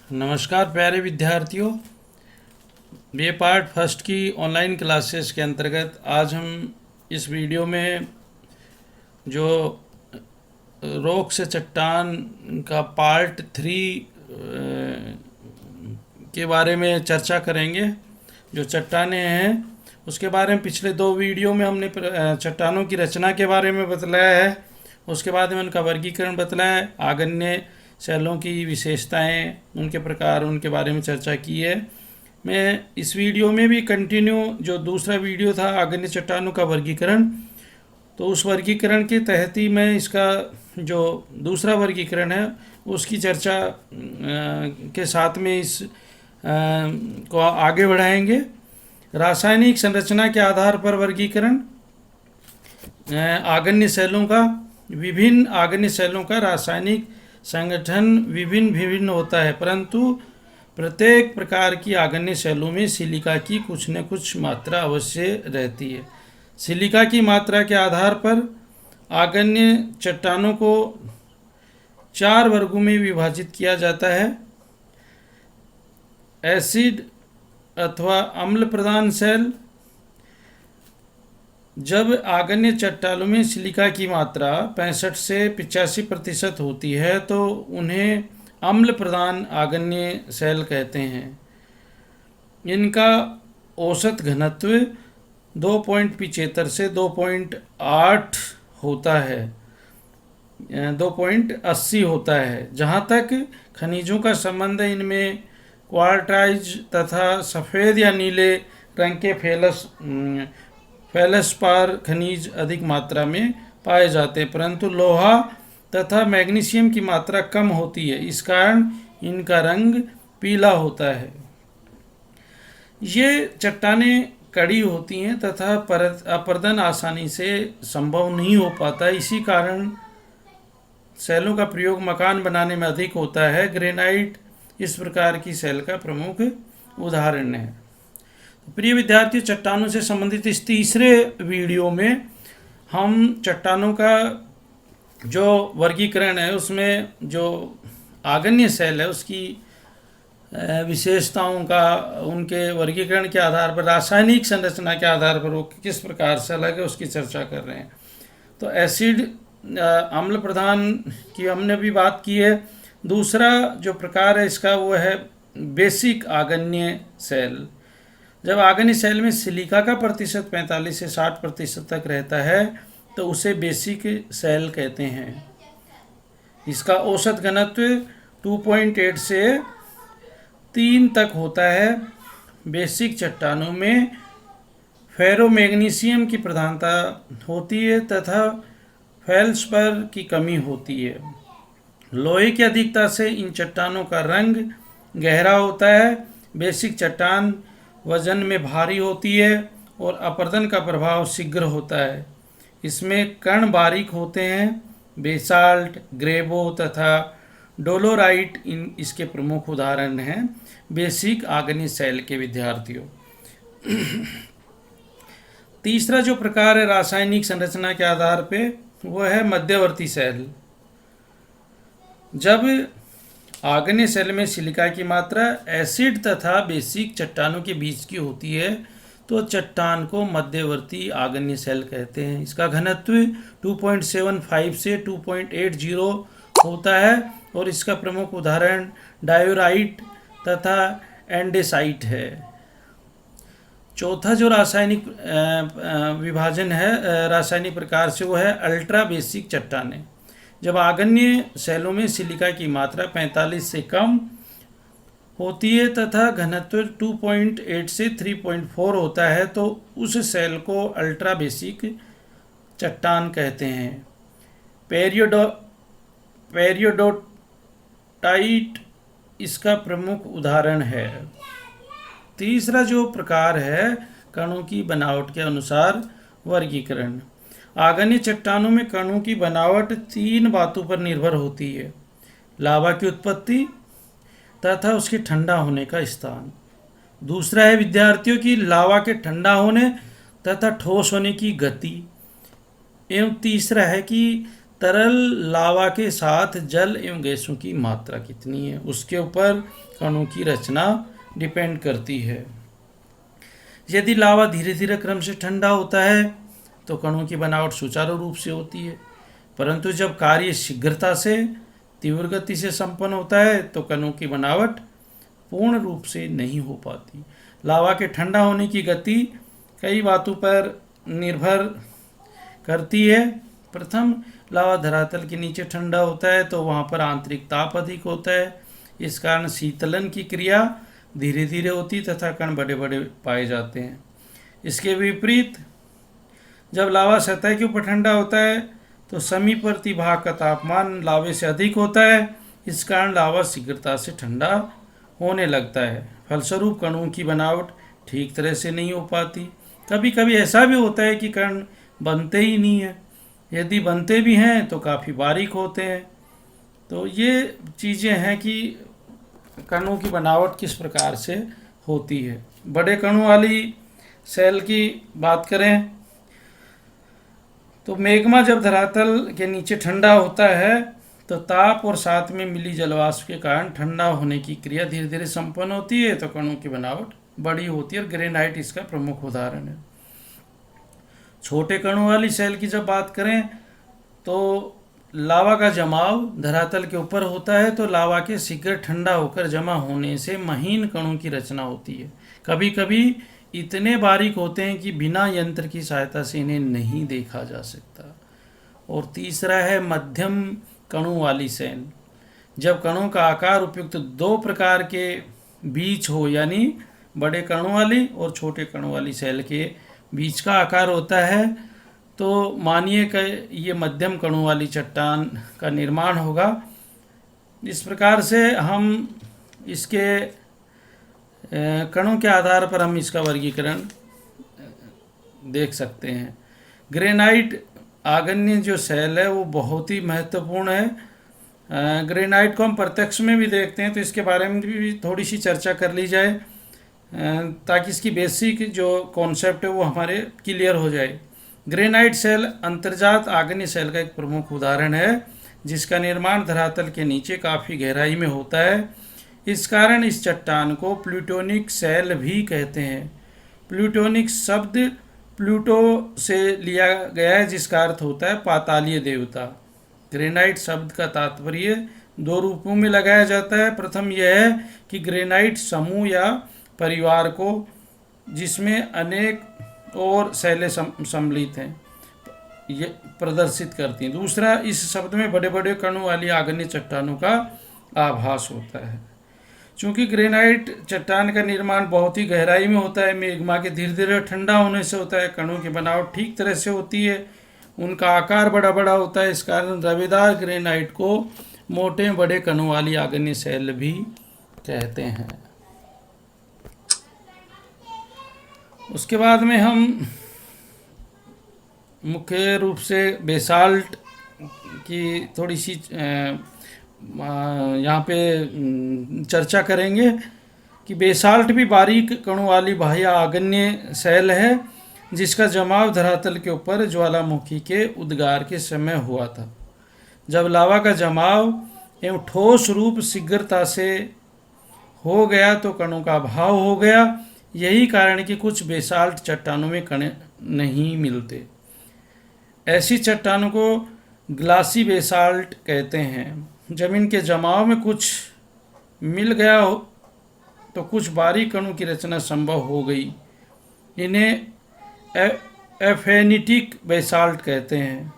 नमस्कार प्यारे विद्यार्थियों। ये पार्ट फर्स्ट की ऑनलाइन क्लासेस के अंतर्गत आज हम इस वीडियो में जो रोक से चट्टान का पार्ट 3 के बारे में चर्चा करेंगे। जो चट्टानें हैं उसके बारे में पिछले 2 वीडियो में हमने चट्टानों की रचना के बारे में बतलाया है। उसके बाद में उनका वर्गीकरण बतलाया है, आग्नेय शैलों की विशेषताएं, उनके प्रकार, उनके बारे में चर्चा की है। मैं इस वीडियो में भी कंटिन्यू जो दूसरा वीडियो था आग्नेय चट्टानों का वर्गीकरण, तो उस वर्गीकरण के तहत ही मैं इसका जो दूसरा वर्गीकरण है उसकी चर्चा के साथ में इस को आगे बढ़ाएंगे। रासायनिक संरचना के आधार पर वर्गीकरण, आग्नेय शैलों का, विभिन्न आग्नेय शैलों का रासायनिक संगठन विभिन्न विभिन्न होता है, परंतु प्रत्येक प्रकार की आग्नेय शैलों में सिलिका की कुछ न कुछ मात्रा अवश्य रहती है। सिलिका की मात्रा के आधार पर आग्नेय चट्टानों को 4 वर्गों में विभाजित किया जाता है। एसिड अथवा अम्ल प्रधान शैल। जब आग्नेय चट्टानों में सिलिका की मात्रा 65 से 85% होती है तो उन्हें अम्ल प्रधान आग्नेय शैल कहते हैं। इनका औसत घनत्व 2.75 से 2.8 होता है, 2.80 होता है। जहाँ तक खनिजों का संबंध है, इनमें क्वार्टाइज तथा सफ़ेद या नीले रंग के फेलस्पार खनिज अधिक मात्रा में पाए जाते हैं, परंतु लोहा तथा मैग्नीशियम की मात्रा कम होती है। इस कारण इनका रंग पीला होता है। ये चट्टानें कड़ी होती हैं तथा अपरदन आसानी से संभव नहीं हो पाता। इसी कारण शैलों का प्रयोग मकान बनाने में अधिक होता है। ग्रेनाइट इस प्रकार की शैल का प्रमुख उदाहरण है। तो प्रिय विद्यार्थी, चट्टानों से संबंधित इस तीसरे वीडियो में हम चट्टानों का जो वर्गीकरण है उसमें जो आग्नेय शैल है उसकी विशेषताओं का, उनके वर्गीकरण के आधार पर, रासायनिक संरचना के आधार पर वो किस प्रकार से अलग है उसकी चर्चा कर रहे हैं। तो एसिड अम्ल प्रधान की हमने भी बात की है। दूसरा जो प्रकार है इसका वो है बेसिक आग्नेय शैल। जब आग्नेय शैल में सिलिका का प्रतिशत 45 से 60% तक रहता है तो उसे बेसिक शैल कहते हैं। इसका औसत घनत्व 2.8 से 3 तक होता है। बेसिक चट्टानों में फेरोमैग्नीशियम की प्रधानता होती है तथा फेल्सपर की कमी होती है। लोहे की अधिकता से इन चट्टानों का रंग गहरा होता है। बेसिक चट्टान वजन में भारी होती है और अपरदन का प्रभाव शीघ्र होता है। इसमें कण बारीक होते हैं। बेसाल्ट, ग्रेवो तथा डोलोराइट इसके प्रमुख उदाहरण हैं बेसिक आग्नेय शैल के विद्यार्थियों। तीसरा जो प्रकार है रासायनिक संरचना के आधार पे वो है मध्यवर्ती शैल। जब आग्नेय शैल में सिलिका की मात्रा एसिड तथा बेसिक चट्टानों के बीच की होती है तो चट्टान को मध्यवर्ती आग्नेय शैल कहते हैं। इसका घनत्व 2.75 से 2.80 होता है और इसका प्रमुख उदाहरण डायोराइट तथा एंडेसाइट है। चौथा जो रासायनिक विभाजन है रासायनिक प्रकार से वो है अल्ट्रा बेसिक चट्टानें। जब आग्नेय शैलों में सिलिका की मात्रा 45 से कम होती है तथा घनत्व 2.8 से 3.4 होता है तो उस शैल को अल्ट्रा बेसिक चट्टान कहते हैं। पेरियोडोटाइट इसका प्रमुख उदाहरण है। तीसरा जो प्रकार है कणों की बनावट के अनुसार वर्गीकरण। आग्नेय चट्टानों में कणों की बनावट 3 बातों पर निर्भर होती है: लावा की उत्पत्ति तथा उसके ठंडा होने का स्थान। दूसरा है विद्यार्थियों की लावा के ठंडा होने तथा ठोस होने की गति। एवं तीसरा है कि तरल लावा के साथ जल एवं गैसों की मात्रा कितनी है, उसके ऊपर कणों की रचना डिपेंड करती है। यदि लावा धीरे धीरे क्रम से ठंडा होता है तो कणों की बनावट सुचारू रूप से होती है, परंतु जब कार्य शीघ्रता से तीव्र गति से संपन्न होता है तो कणों की बनावट पूर्ण रूप से नहीं हो पाती। लावा के ठंडा होने की गति कई बातों पर निर्भर करती है। प्रथम, लावा धरातल के नीचे ठंडा होता है तो वहाँ पर आंतरिक ताप अधिक होता है, इस कारण शीतलन की क्रिया धीरे धीरे होती तथा कण बड़े बड़े पाए जाते हैं। इसके विपरीत जब लावा सतह के ऊपर ठंडा होता है तो समीपवर्ती भाग का तापमान लावे से अधिक होता है, इस कारण लावा शीघ्रता से ठंडा होने लगता है। फलस्वरूप कणों की बनावट ठीक तरह से नहीं हो पाती। कभी कभी ऐसा भी होता है कि कण बनते ही नहीं है, यदि बनते भी हैं तो काफ़ी बारीक होते हैं। तो ये चीज़ें हैं कि कणों की बनावट किस प्रकार से होती है। बड़े कणों वाली सेल की बात करें तो मैग्मा जब धरातल के नीचे ठंडा होता है तो ताप और साथ में मिली जलवाष्प के कारण ठंडा होने की क्रिया धीरे धीरे संपन्न होती है, तो कणों की बनावट बड़ी होती है और ग्रेनाइट इसका प्रमुख उदाहरण है। छोटे कणों वाली सेल की जब बात करें तो लावा का जमाव धरातल के ऊपर होता है तो लावा के शीघ्र ठंडा होकर जमा होने से महीन कणों की रचना होती है। कभी कभी इतने बारीक होते हैं कि बिना यंत्र की सहायता से इन्हें नहीं देखा जा सकता। और तीसरा है मध्यम कणों वाली सेल। जब कणों का आकार उपयुक्त दो प्रकार के बीच हो, यानी बड़े कणों वाली और छोटे कणों वाली सेल के बीच का आकार होता है, तो मानिए कि ये मध्यम कणों वाली चट्टान का निर्माण होगा। इस प्रकार से हम इसके कणों के आधार पर हम इसका वर्गीकरण देख सकते हैं। ग्रेनाइट आग्नेय जो सेल है वो बहुत ही महत्वपूर्ण है। ग्रेनाइट को हम प्रत्यक्ष में भी देखते हैं तो इसके बारे में भी थोड़ी सी चर्चा कर ली जाए ताकि इसकी बेसिक जो कॉन्सेप्ट है वो हमारे क्लियर हो जाए। ग्रेनाइट सेल अंतर्जात आग्नेय सेल का एक प्रमुख उदाहरण है जिसका निर्माण धरातल के नीचे काफ़ी गहराई में होता है। इस कारण इस चट्टान को प्लूटोनिक सेल भी कहते हैं। प्लूटोनिक शब्द प्लूटो से लिया गया है जिसका अर्थ होता है पातालीय देवता। ग्रेनाइट शब्द का तात्पर्य दो रूपों में लगाया जाता है। प्रथम यह है कि ग्रेनाइट समूह या परिवार को जिसमें अनेक और सेलें सम्मिलित हैं ये प्रदर्शित करती हैं। दूसरा, इस शब्द में बड़े बड़े कणों वाली आग्नेय चट्टानों का आभास होता है। चूँकि ग्रेनाइट चट्टान का निर्माण बहुत ही गहराई में होता है, मैग्मा के धीरे धीरे ठंडा होने से होता है, कणों की बनावट ठीक तरह से होती है, उनका आकार बड़ा बड़ा होता है। इस कारण रवेदार ग्रेनाइट को मोटे बड़े कणों वाली आग्नेय सेल भी कहते हैं। उसके बाद में हम मुख्य रूप से बेसाल्ट की थोड़ी सी यहाँ पे चर्चा करेंगे कि बेसाल्ट भी बारीक कणों वाली बाह्य आग्नेय सेल है जिसका जमाव धरातल के ऊपर ज्वालामुखी के उद्गार के समय हुआ था। जब लावा का जमाव एवं ठोस रूप शीघ्रता से हो गया तो कणों का अभाव हो गया। यही कारण कि कुछ बेसाल्ट चट्टानों में कण नहीं मिलते। ऐसी चट्टानों को ग्लासी बेसाल्ट कहते हैं। जमीन के जमाव में कुछ मिल गया हो तो कुछ बारीक कणों की रचना संभव हो गई। इन्हें एफेनिटिक बेसाल्ट कहते हैं।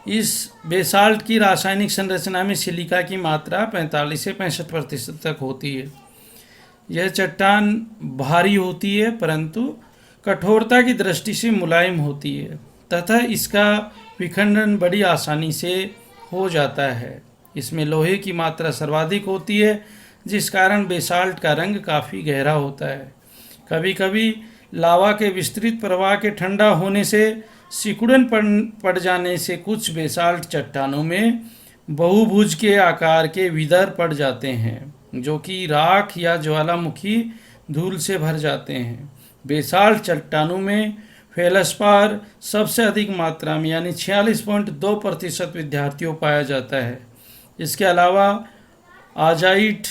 इस बेसाल्ट की रासायनिक संरचना में सिलिका की मात्रा 45 से 65% तक होती है। यह चट्टान भारी होती है परंतु कठोरता की दृष्टि से मुलायम होती है तथा इसका विखंडन बड़ी आसानी से हो जाता है। इसमें लोहे की मात्रा सर्वाधिक होती है जिस कारण बेसाल्ट का रंग काफ़ी गहरा होता है। कभी कभी लावा के विस्तृत प्रवाह के ठंडा होने से सिकुड़न पड़ जाने से कुछ बेसाल्ट चट्टानों में बहुभुज के आकार के विदर पड़ जाते हैं जो कि राख या ज्वालामुखी धूल से भर जाते हैं। बेसाल्ट चट्टानों में फेलस्पार सबसे अधिक मात्रा में यानी 46.2% विद्यार्थियों पाया जाता है। इसके अलावा आजाइट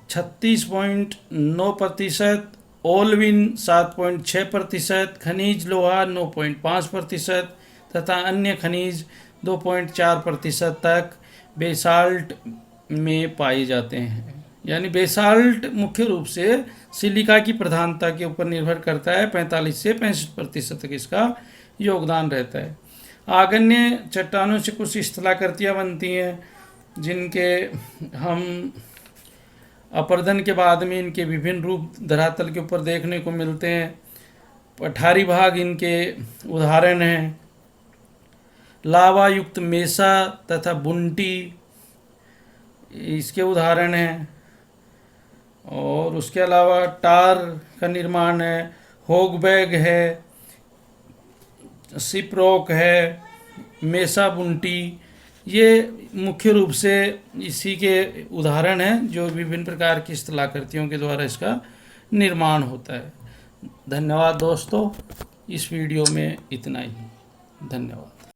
36.9%, ओल्विन 7.6%, खनिज लोहा 9.5% तथा अन्य खनिज 2.4% तक बेसाल्ट में पाए जाते हैं। यानी बेसाल्ट मुख्य रूप से सिलिका की प्रधानता के ऊपर निर्भर करता है। 45 से 65% तक इसका योगदान रहता है। आग्नेय चट्टानों से कुछ स्थलाकृतियाँ बनती हैं जिनके हम अपरदन के बाद में इनके विभिन्न रूप धरातल के ऊपर देखने को मिलते हैं। पठारी भाग इनके उदाहरण हैं। लावा युक्त मेसा तथा बुंटी इसके उदाहरण हैं। और उसके अलावा टार का निर्माण है, होगबैग है, सिपरॉक है, मेसा बुंटी, ये मुख्य रूप से इसी के उदाहरण हैं जो विभिन्न प्रकार की स्थलाकृतियों के द्वारा इसका निर्माण होता है। धन्यवाद दोस्तों, इस वीडियो में इतना ही। धन्यवाद।